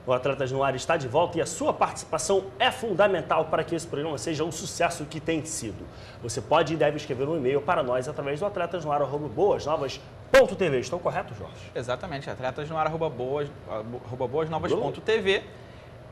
O Atletas no Ar está de volta e a sua participação é fundamental para que esse programa seja um sucesso que tem sido. Você pode e deve escrever um e-mail para nós através do atletasnoar@boasnovas.tv. Estou correto, Jorge? Exatamente, atletasnoar@boasnovas.tv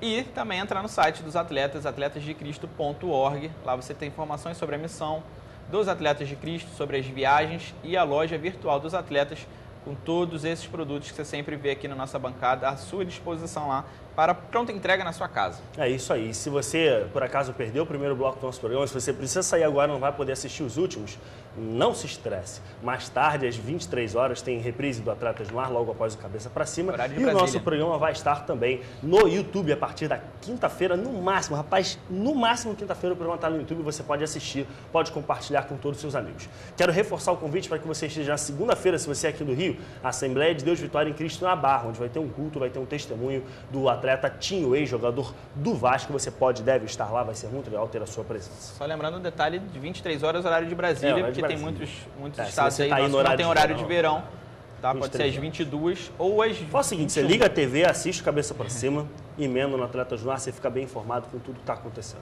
e também entrar no site dos atletas, atletasdecristo.org. Lá você tem informações sobre a missão dos Atletas de Cristo, sobre as viagens e a loja virtual dos atletas, com todos esses produtos que você sempre vê aqui na nossa bancada à sua disposição lá para pronta entrega na sua casa. É isso aí. Se você, por acaso, perdeu o primeiro bloco do nosso programa, se você precisa sair agora e não vai poder assistir os últimos, não se estresse. Mais tarde, às 23 horas, tem reprise do Atletas no Ar, logo após o Cabeça para Cima. E o nosso programa vai estar também no YouTube a partir da quinta-feira, no máximo. Rapaz, no máximo quinta-feira o programa está no YouTube, você pode assistir, pode compartilhar com todos os seus amigos. Quero reforçar o convite para que você esteja na segunda-feira, se você é aqui do Rio, a Assembleia de Deus Vitória em Cristo na Barra, onde vai ter um culto, vai ter um testemunho do atleta Tinho, ex-jogador do Vasco. Você pode, deve estar lá, vai ser muito legal ter a sua presença. Só lembrando o detalhe de 23 horas, horário de Brasília, horário de porque Brasília. tem muitos estados aí, tá que não tem horário de verão. Tá? Pode ser às 22 ou às 21. Faz o seguinte, você liga a TV, assiste Cabeça para Cima, emenda no Atletas no Ar, você fica bem informado com tudo que está acontecendo.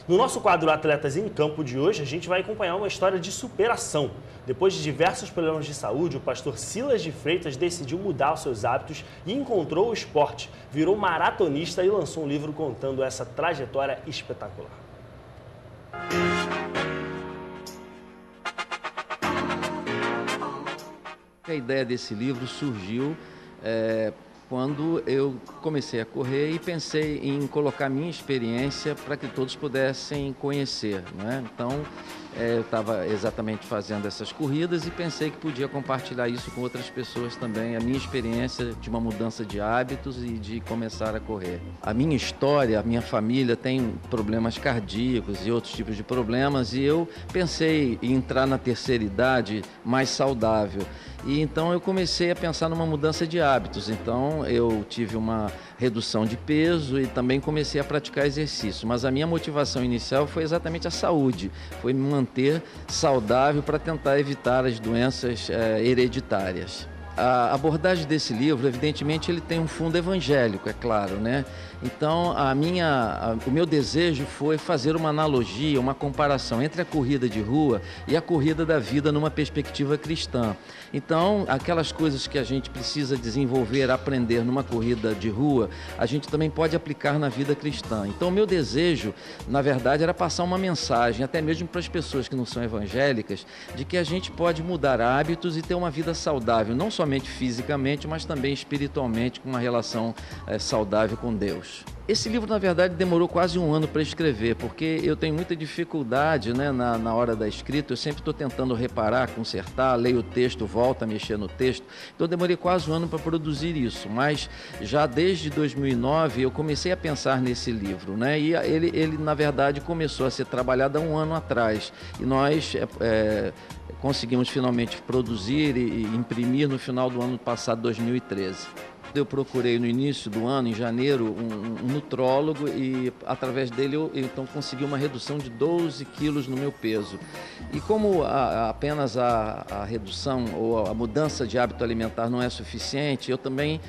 No nosso quadro Atletas em Campo de hoje, a gente vai acompanhar uma história de superação. Depois de diversos problemas de saúde, o pastor Silas de Freitas decidiu mudar os seus hábitos e encontrou o esporte. Virou maratonista e lançou um livro contando essa trajetória espetacular. A ideia desse livro surgiu quando eu comecei a correr e pensei em colocar minha experiência para que todos pudessem conhecer, né? Então, eu estava exatamente fazendo essas corridas e pensei que podia compartilhar isso com outras pessoas também, a minha experiência de uma mudança de hábitos e de começar a correr. A minha história, a minha família tem problemas cardíacos e outros tipos de problemas e eu pensei em entrar na terceira idade mais saudável. E então eu comecei a pensar numa mudança de hábitos. Então eu tive uma redução de peso e também comecei a praticar exercício. Mas a minha motivação inicial foi exatamente a saúde, foi me manter saudável para tentar evitar as doenças hereditárias. A abordagem desse livro, evidentemente, ele tem um fundo evangélico, é claro, né? Então, o meu desejo foi fazer uma analogia, uma comparação entre a corrida de rua e a corrida da vida numa perspectiva cristã. Então, aquelas coisas que a gente precisa desenvolver, aprender numa corrida de rua, a gente também pode aplicar na vida cristã. Então, o meu desejo, na verdade, era passar uma mensagem, até mesmo para as pessoas que não são evangélicas, de que a gente pode mudar hábitos e ter uma vida saudável, não somente fisicamente, mas também espiritualmente, com uma relação saudável com Deus. Esse livro, na verdade, demorou quase um ano para escrever, porque eu tenho muita dificuldade, né, na hora da escrita. Eu sempre estou tentando reparar, consertar, leio o texto, volto a mexer no texto. Então, eu demorei quase um ano para produzir isso, mas já desde 2009 eu comecei a pensar nesse livro, né? E ele na verdade, começou a ser trabalhado há um ano atrás. E nós conseguimos finalmente produzir e imprimir no final do ano passado, 2013. Eu procurei no início do ano, em janeiro, um nutrólogo e através dele eu então consegui uma redução de 12 quilos no meu peso. E como apenas a redução ou a mudança de hábito alimentar não é suficiente, eu também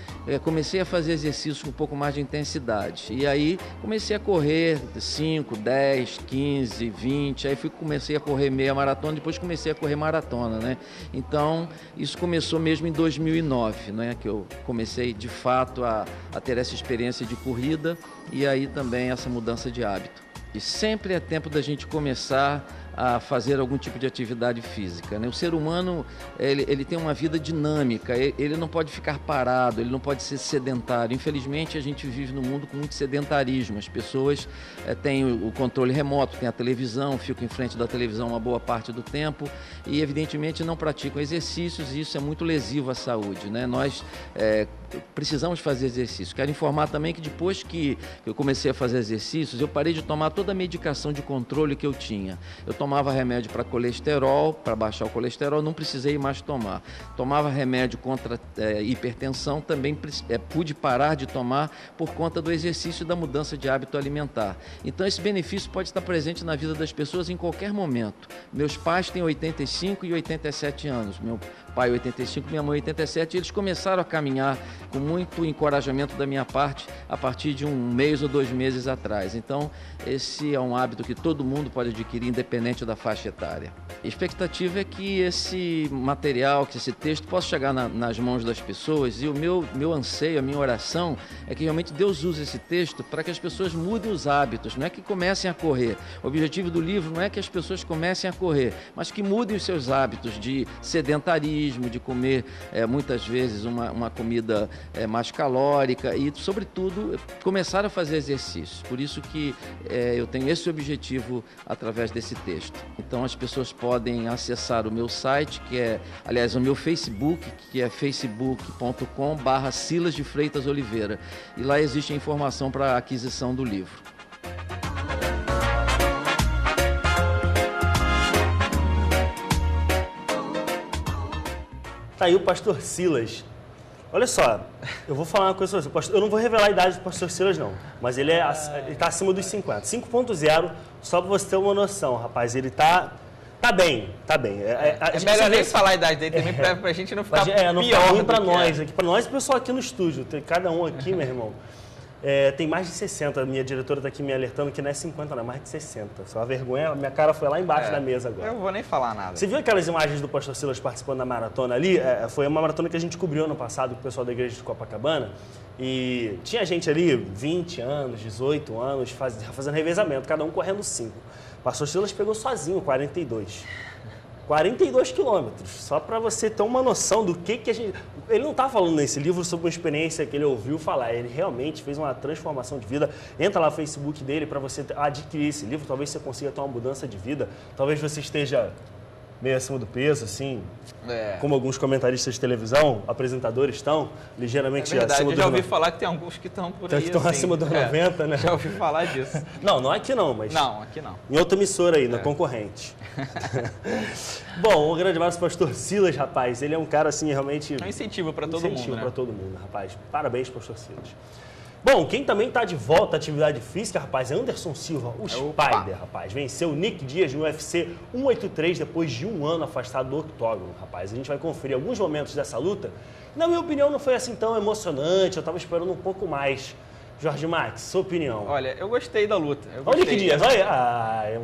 comecei a fazer exercícios com um pouco mais de intensidade. E aí comecei a correr 5, 10, 15, 20, aí comecei a correr meia maratona, depois comecei a correr maratona, né? Então, isso começou mesmo em 2009, né? Que eu comecei de fato a ter essa experiência de corrida e aí também essa mudança de hábito. E sempre é tempo da gente começar a fazer algum tipo de atividade física, né? O ser humano, ele tem uma vida dinâmica, ele não pode ficar parado, ele não pode ser sedentário. Infelizmente, a gente vive num mundo com muito sedentarismo. As pessoas têm o controle remoto, têm a televisão, ficam em frente da televisão uma boa parte do tempo e, evidentemente, não praticam exercícios e isso é muito lesivo à saúde, né? Nós precisamos fazer exercício. Quero informar também que depois que eu comecei a fazer exercícios, eu parei de tomar toda a medicação de controle que eu tinha. Eu tomava remédio para colesterol, para baixar o colesterol, não precisei mais tomar. Tomava remédio contra hipertensão, também pude parar de tomar por conta do exercício e da mudança de hábito alimentar. Então esse benefício pode estar presente na vida das pessoas em qualquer momento. Meus pais têm 85 e 87 anos. Meu pai 85, minha mãe 87, e eles começaram a caminhar com muito encorajamento da minha parte a partir de 1 mês ou 2 meses atrás. Então, esse é um hábito que todo mundo pode adquirir, independente da faixa etária. A expectativa é que esse material, que esse texto possa chegar nas mãos das pessoas, e o meu anseio, a minha oração é que realmente Deus use esse texto para que as pessoas mudem os hábitos, não é que comecem a correr. O objetivo do livro não é que as pessoas comecem a correr, mas que mudem os seus hábitos de sedentarismo, de comer muitas vezes uma comida mais calórica e, sobretudo, começar a fazer exercício. Por isso que eu tenho esse objetivo através desse texto. Então, as pessoas podem acessar o meu site, aliás, o meu Facebook, que é facebook.com/Silas de Freitas Oliveira. E lá existe a informação para a aquisição do livro. Tá aí o pastor Silas. Olha só, eu vou falar uma coisa para você. Eu não vou revelar a idade do pastor Silas, não. Mas ele está acima dos 50. 5.0, só para você ter uma noção, rapaz. Ele tá bem, tá bem. É melhor nem falar a idade dele também, pra gente não ficar não pior. Não ruim para nós aqui. Para nós e o pessoal aqui no estúdio. Tem cada um aqui, meu irmão. Tem mais de 60. A minha diretora está aqui me alertando que não é 50, não, é mais de 60. Só a vergonha, minha cara foi lá embaixo da mesa agora. Eu não vou nem falar nada. Você viu aquelas imagens do pastor Silas participando da maratona ali? Foi uma maratona que a gente cobriu ano passado com o pessoal da igreja de Copacabana. E tinha gente ali, 20 anos, 18 anos, fazendo revezamento, cada um correndo 5. O pastor Silas pegou sozinho 42. 42 quilômetros, só para você ter uma noção do que a gente... Ele não está falando nesse livro sobre uma experiência que ele ouviu falar, ele realmente fez uma transformação de vida. Entra lá no Facebook dele para você adquirir esse livro, talvez você consiga ter uma mudança de vida, talvez você esteja meio acima do peso, assim, como alguns comentaristas de televisão, apresentadores estão ligeiramente acima do... Eu já ouvi falar que tem alguns que estão por aí, que estão acima do 90, né? Já ouvi falar disso. Não aqui não, mas... Não, aqui não. Em outra emissora aí, na concorrente. Bom, um grande abraço para o pastor Silas, rapaz. Ele é um cara, assim, realmente... É um incentivo para todo mundo, Incentivo para todo mundo, rapaz. Parabéns, pastor Silas. Bom, quem também está de volta à atividade física, rapaz, é Anderson Silva, o Spider, rapaz. Venceu o Nick Diaz no UFC 183 depois de 1 ano afastado do octógono, rapaz. A gente vai conferir alguns momentos dessa luta. Na minha opinião, não foi assim tão emocionante, eu estava esperando um pouco mais. Jorge Max, sua opinião? Olha, eu gostei da luta. Olha o Nick Diaz, olha.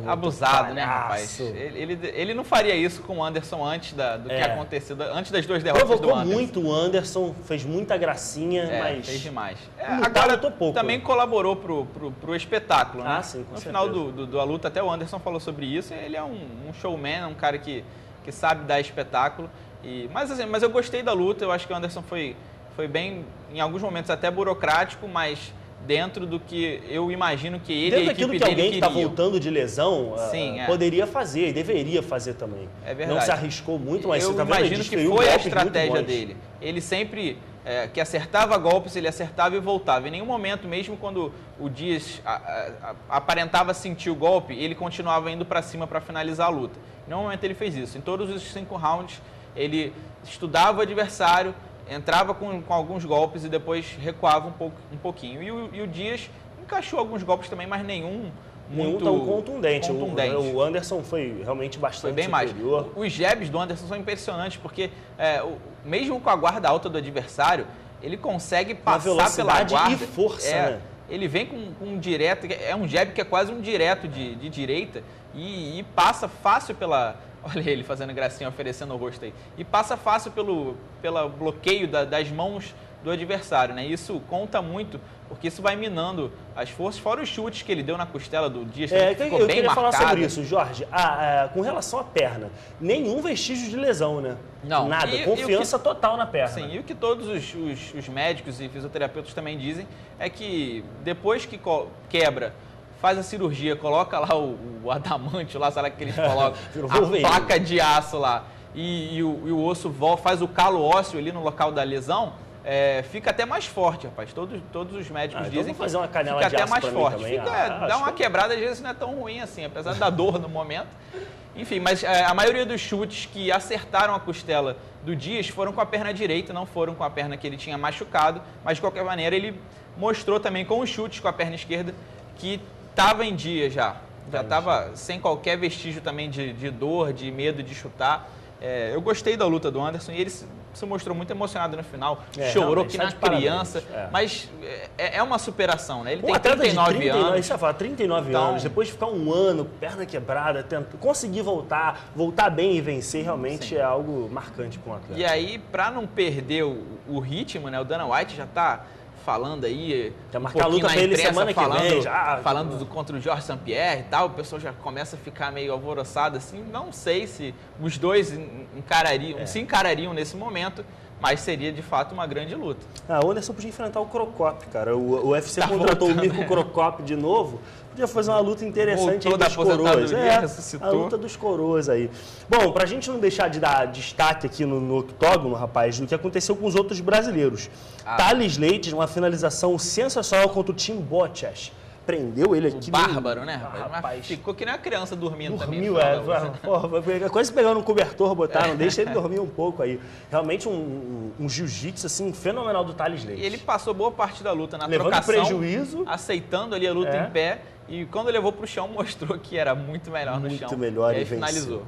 Abusado, né, rapaz? Ele não faria isso com o Anderson antes do que aconteceu, antes das 2 derrotas do Anderson. Provocou muito o Anderson, fez muita gracinha, mas... fez demais. Agora pouco. Também colaborou pro espetáculo, né? Sim, com certeza. No final da luta, até o Anderson falou sobre isso. Ele é um showman, um cara que sabe dar espetáculo. Mas eu gostei da luta, eu acho que o Anderson foi bem, em alguns momentos até burocrático, mas... dentro do que eu imagino que ele e a equipe dele queriam. Dentro daquilo que alguém que está voltando de lesão poderia fazer e deveria fazer também. É verdade. Não se arriscou muito, mas eu você imagino que foi a estratégia dele. Ele sempre que acertava golpes, ele acertava e voltava. Em nenhum momento, mesmo quando o Diaz aparentava sentir o golpe, ele continuava indo para cima para finalizar a luta. Em nenhum momento ele fez isso. Em todos os 5 rounds, ele estudava o adversário, entrava com alguns golpes e depois recuava um pouquinho. E o Diaz encaixou alguns golpes também, mas nenhum muito tão contundente. O Anderson foi realmente bastante bem superior. Os jabs do Anderson são impressionantes, porque mesmo com a guarda alta do adversário, ele consegue passar pela guarda. E força, né? Ele vem com um direto, é um jab que é quase um direto de direita e passa fácil pela... Olha ele fazendo gracinha, oferecendo o rosto aí. E passa fácil pelo bloqueio das mãos do adversário, né? Isso conta muito, porque isso vai minando as forças, fora os chutes que ele deu na costela do Dias, que ficou bem marcado. Eu queria falar sobre isso, Jorge. Com relação à perna, nenhum vestígio de lesão, né? Não. Nada, confiança total na perna. Sim, e o que todos os médicos e fisioterapeutas também dizem é que depois que quebra, faz a cirurgia, coloca lá o adamante, lá, sei lá que eles colocam, a placa de aço lá, e o osso faz o calo ósseo ali no local da lesão, fica até mais forte, rapaz. Todos os médicos dizem que fazer uma canela fica de até aço mais forte. Também. Dá uma quebrada, às vezes não é tão ruim assim, apesar da dor no momento. Enfim, mas a maioria dos chutes que acertaram a costela do Dias foram com a perna direita, não foram com a perna que ele tinha machucado, mas de qualquer maneira ele mostrou também com os chutes com a perna esquerda que estava em dia já estava sem qualquer vestígio também de dor, de medo de chutar. Eu gostei da luta do Anderson e ele se mostrou muito emocionado no final. Chorou realmente, que tá na de parabéns. Criança. Mas é uma superação, né? Ele tem atleta 39 anos. Isso eu ia falar, 39 Então, anos, depois de ficar um ano, perna quebrada, conseguir voltar bem e vencer, realmente é algo marcante com o atleta. E aí, para não perder o ritmo, né? O Dana White já tá falando aí, Já marcar a luta pra ele semana que vem. Falando contra o Georges St-Pierre e tal, o pessoal já começa a ficar meio alvoroçado assim. Não sei se os dois se encarariam nesse momento, mas seria de fato uma grande luta. O Anderson podia enfrentar o Crocop, cara. O UFC contratou o Mirko Crocop de novo. Podia fazer uma luta interessante aí dos coroas. A luta dos coroas aí. Bom, pra gente não deixar de dar destaque aqui no octógono, rapaz, do que aconteceu com os outros brasileiros. Thales Leite, uma finalização sensacional contra o Tim Bochas. Prendeu ele aqui. Bárbaro, né, rapaz? Ficou que nem uma criança dormindo também. Quase pegaram um cobertor, botaram, deixa ele dormir um pouco aí. Realmente um jiu-jitsu assim, fenomenal do Thales Leite. E ele passou boa parte da luta na levando trocação, prejuízo, aceitando ali a luta em pé. E quando levou para o chão, mostrou que era muito melhor no chão. Muito melhor e aí finalizou.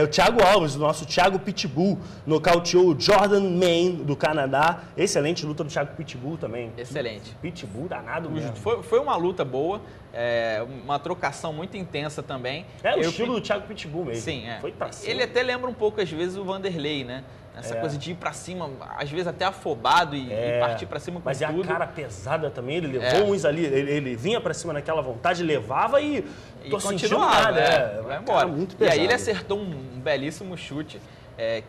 O Thiago Alves, o nosso Thiago Pitbull, nocauteou o Jordan Main, do Canadá. Excelente luta do Thiago Pitbull também. Excelente. Pitbull danado mesmo. Foi uma luta boa, uma trocação muito intensa também. O estilo do Thiago Pitbull mesmo. Sim, Foi pra cima. Ele até lembra um pouco, às vezes, o Vanderlei, né? Essa coisa de ir pra cima, às vezes até afobado e partir pra cima com Mas tudo. Mas a cara pesada também, ele levou uns ali, ele vinha pra cima naquela vontade, levava e continuava, vai embora. Muito pesado. E aí ele acertou um belíssimo chute,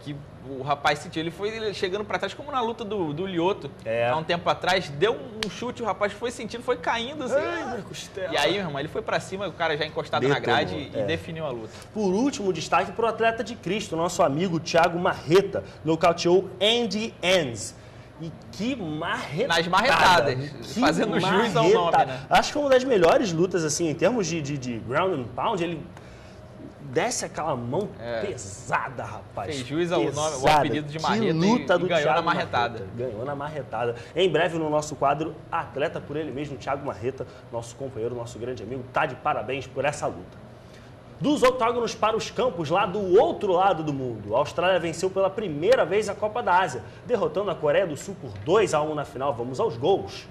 que o rapaz sentiu. Ele foi chegando pra trás, como na luta do Lyoto, há um tempo atrás, deu um chute, o rapaz foi sentindo, foi caindo assim. E aí, meu irmão, ele foi pra cima, o cara já encostado na grade e definiu a luta. Por último, destaque pro atleta de Cristo, nosso amigo Thiago Marreta, nocauteou Andy Enns. E que marretada! Nas marretadas, fazendo jus ao nome, né? Acho que foi uma das melhores lutas, assim, em termos de ground and pound, ele desce aquela mão pesada, rapaz. Fez jus ao nome, o apelido de Marreta e ganhou na marretada. Ganhou na marretada. Em breve, no nosso quadro, atleta por ele mesmo, Thiago Marreta, nosso companheiro, nosso grande amigo, tá de parabéns por essa luta. Dos octógonos para os campos, lá do outro lado do mundo, a Austrália venceu pela primeira vez a Copa da Ásia, derrotando a Coreia do Sul por 2-1 na final. Vamos aos gols.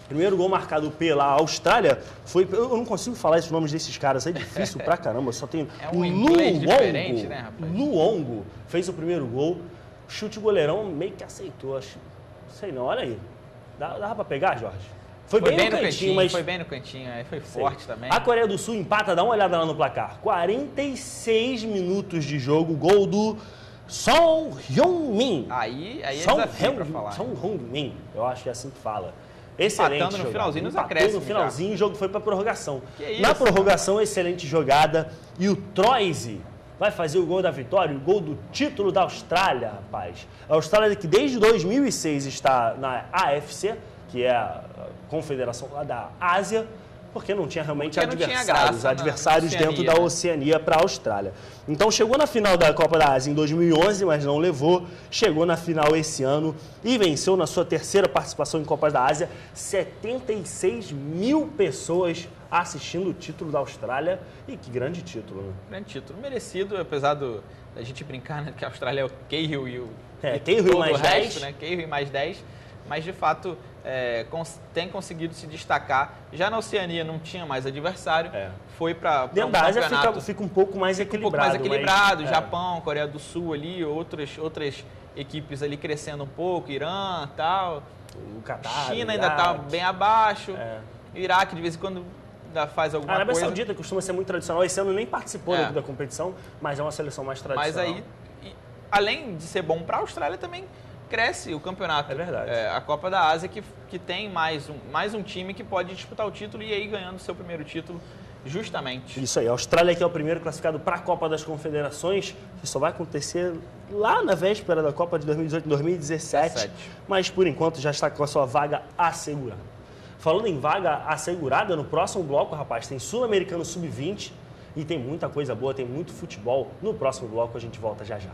Primeiro gol marcado pela Austrália foi... Eu não consigo falar esses nomes desses caras, é difícil pra caramba. Só tem um inglês diferente, né, rapaz? Luongo fez o primeiro gol. Chute goleirão, meio que aceitou. Acho, não sei não, olha aí. Dava pra pegar, Jorge? Foi bem no cantinho, mas... Foi bem no cantinho, foi forte também. A Coreia do Sul empata, dá uma olhada lá no placar. 46 minutos de jogo, gol do Son Heung-min. Aí é desafio pra falar. Son Heung-min, eu acho que é assim que fala. Excelente empatando no finalzinho, nos acréscimos. No finalzinho, o jogo foi para prorrogação. Que Na isso, prorrogação, excelente jogada. E o Troise vai fazer o gol da vitória, o gol do título da Austrália, rapaz. A Austrália que desde 2006 está na AFC, que é a confederação lá da Ásia, porque não tinha realmente adversários dentro da Oceania para a Austrália. Então chegou na final da Copa da Ásia em 2011, mas não levou. Chegou na final esse ano e venceu na sua terceira participação em Copas da Ásia. 76 mil pessoas assistindo o título da Austrália. E que grande título, né? Grande título. Merecido, apesar da gente brincar, né, que a Austrália é o Cahill e o Cahill mais 10. Né? Cahill e mais 10. Mas, de fato, tem conseguido se destacar. Já na Oceania não tinha mais adversário, foi para dentro da Ásia fica um pouco mais equilibrado. Japão, Coreia do Sul ali, outras equipes ali crescendo um pouco, Irã e tal. O Catar, China ainda está bem abaixo. O Iraque, de vez em quando, ainda faz alguma coisa. A Arábia Saudita costuma ser muito tradicional. Esse ano nem participou da competição, mas é uma seleção mais tradicional. Mas aí, além de ser bom para a Austrália, também cresce o campeonato. É verdade. A Copa da Ásia que tem mais um time que pode disputar o título e aí ganhando seu primeiro título justamente. Isso aí. A Austrália que é o primeiro classificado para a Copa das Confederações, que só vai acontecer lá na véspera da Copa de 2018, 2017. Mas por enquanto já está com a sua vaga assegurada. Falando em vaga assegurada, no próximo bloco, rapaz, tem Sul-Americano Sub-20 e tem muita coisa boa, tem muito futebol. No próximo bloco a gente volta já já.